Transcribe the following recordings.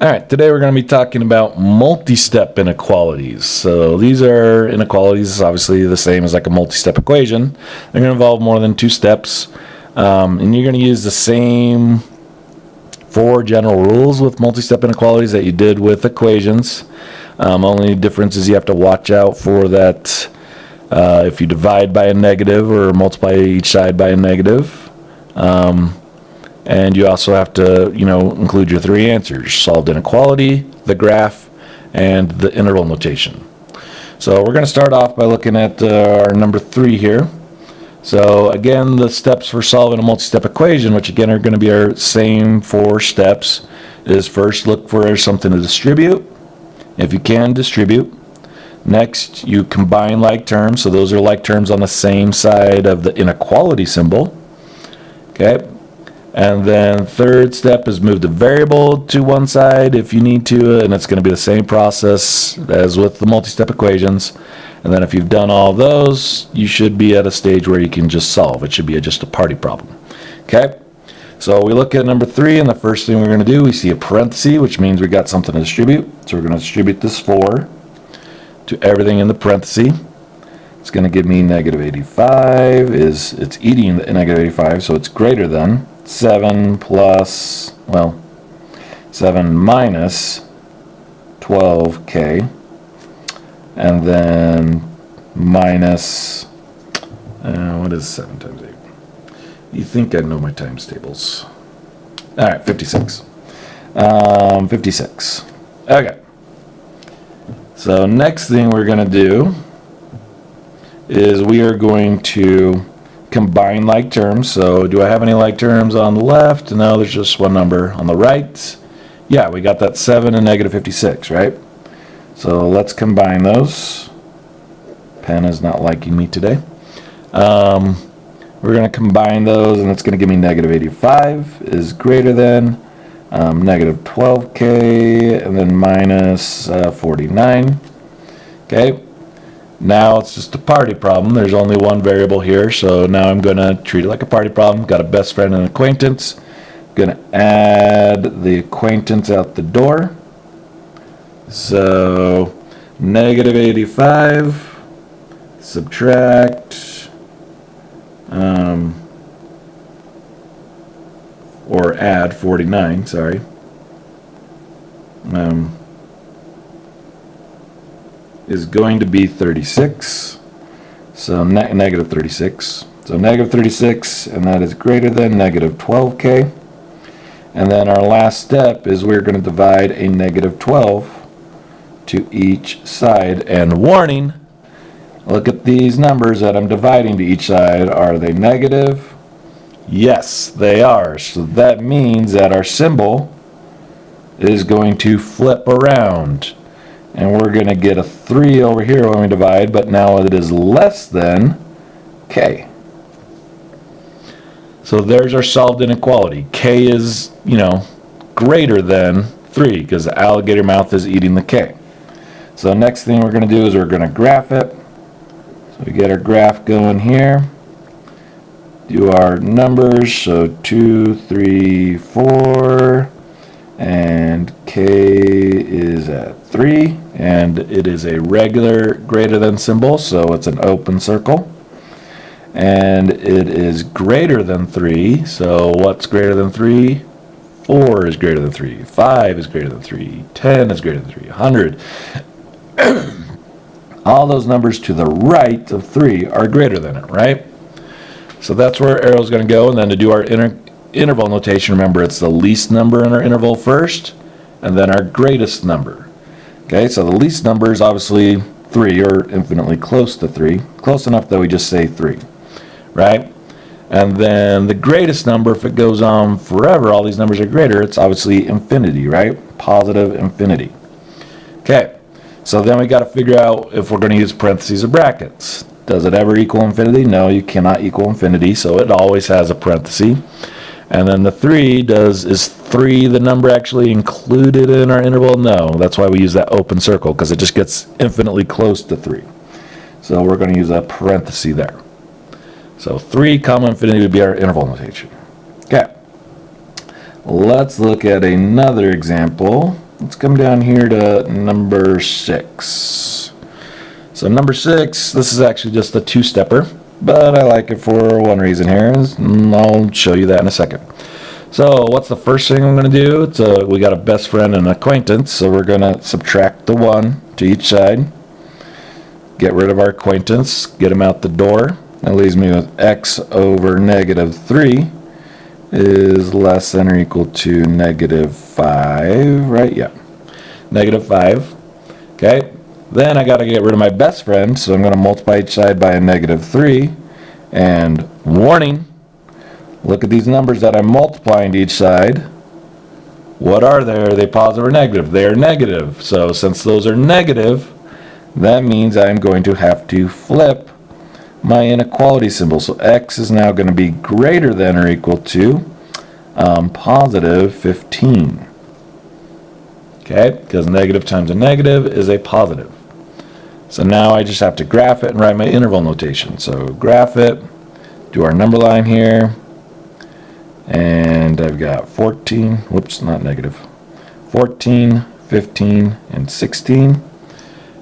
All right, today we're going to be talking about multi-step inequalities. So these are inequalities, obviously the same as like a multi-step equation. They're going to involve more than two steps, and you're going to use the same four general rules with multi-step inequalities that you did with equations. Only difference is you have to watch out for that if you divide by a negative or multiply each side by a negative. And you also have to, include your three answers: solved inequality, the graph, and the interval notation. So we're going to start off by looking at our number 3 here. So again, the steps for solving a multi-step equation, which again are going to be our same 4 steps, is first look for something to distribute. If you can, distribute. Next, you combine like terms. So those are like terms on the same side of the inequality symbol. Okay. And then third step is move the variable to one side if you need to, and it's going to be the same process as with the multi-step equations. And then if you've done all those, you should be at a stage where you can just solve. It should be just a party problem. Okay? So we look at number 3, and the first thing we're going to do, we see a parenthesis, which means we got something to distribute. So we're going to distribute this 4 to everything in the parenthesis. It's going to give me negative 85. It's eating the negative 85, so it's greater than 7 minus 12k, and then minus, what is 7 times 8? You think I know my times tables. All right, 56. 56. Okay. So next thing we're going to do is we are going to combine like terms. So do I have any like terms on the left? No, there's just one number. On the right, yeah, we got that 7 and negative 56, right? So let's combine those. Pen is not liking me today. We're going to combine those, and it's going to give me negative 85 is greater than negative 12k, and then minus 49. Okay. Now it's just a party problem. There's only one variable here, so now I'm going to treat it like a party problem. Got a best friend and an acquaintance. Going to add the acquaintance out the door. So negative 85, subtract, or add 49, sorry. Is going to be 36, so negative 36. So negative 36, and that is greater than negative 12k. And then our last step is we're going to divide a negative 12 to each side. And warning, look at these numbers that I'm dividing to each side. Are they negative? Yes, they are. So that means that our symbol is going to flip around. And we're going to get a 3 over here when we divide, but now it is less than k. So there's our solved inequality. K is, greater than 3 because the alligator mouth is eating the k. So next thing we're going to do is we're going to graph it. So we get our graph going here. Do our numbers, so 2, 3, 4. And k is at 3, and it is a regular greater than symbol, so it's an open circle. And it is greater than 3, so what's greater than 3? 4 is greater than 3, 5 is greater than 3, 10 is greater than 3, 100. All those numbers to the right of 3 are greater than it, right? So that's where our arrow is going to go, and then to do our interval notation, remember it's the least number in our interval first, and then our greatest number. Okay, so the least number is obviously 3, or infinitely close to 3. Close enough that we just say 3, right? And then the greatest number, if it goes on forever, all these numbers are greater, it's obviously infinity, right? Positive infinity. Okay, so then we got to figure out if we're going to use parentheses or brackets. Does it ever equal infinity? No, you cannot equal infinity, so it always has a parenthesis. And then the 3 is 3 the number actually included in our interval? No, that's why we use that open circle, because it just gets infinitely close to 3. So we're going to use a parenthesis there. So 3 comma infinity would be our interval notation. Okay. Let's look at another example. let's come down here to number 6. So number 6, this is actually just a two-stepper, but I like it for one reason here, and I'll show you that in a second. So what's the first thing I'm going to do? We got a best friend and an acquaintance, so we're going to subtract the 1 to each side. Get rid of our acquaintance, get him out the door. That leaves me with x over negative 3 is less than or equal to negative 5, right? Yeah, negative 5. Okay, then I got to get rid of my best friend, so I'm going to multiply each side by a negative 3. And warning, look at these numbers that I'm multiplying to each side. What are they? Are they positive or negative? They are negative. So since those are negative, that means I'm going to have to flip my inequality symbol. So x is now going to be greater than or equal to positive 15. Okay, because negative times a negative is a positive. So now I just have to graph it and write my interval notation. So graph it, do our number line here, and I've got 14, whoops, not negative, 14, 15, and 16.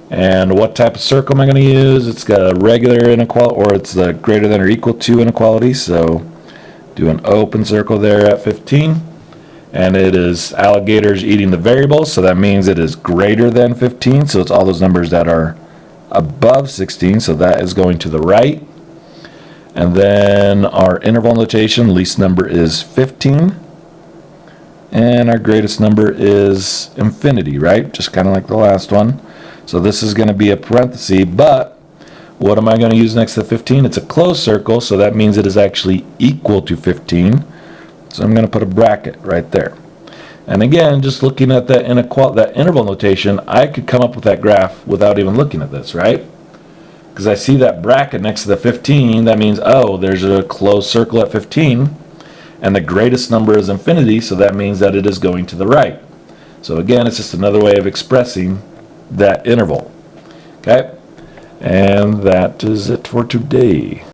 And what type of circle am I going to use? It's got a regular inequality, or it's the greater than or equal to inequality. So do an open circle there at 15. And it is alligators eating the variables, so that means it is greater than 15. So it's all those numbers that are above 16, so that is going to the right. And then our interval notation, least number is 15. And our greatest number is infinity, right? Just kind of like the last one. So this is going to be a parenthesis, but what am I going to use next to 15? It's a closed circle, so that means it is actually equal to 15. So I'm going to put a bracket right there. And again, just looking at that interval notation, I could come up with that graph without even looking at this, right? Because I see that bracket next to the 15, that means, oh, there's a closed circle at 15, and the greatest number is infinity, so that means that it is going to the right. So again, it's just another way of expressing that interval. Okay? And that is it for today.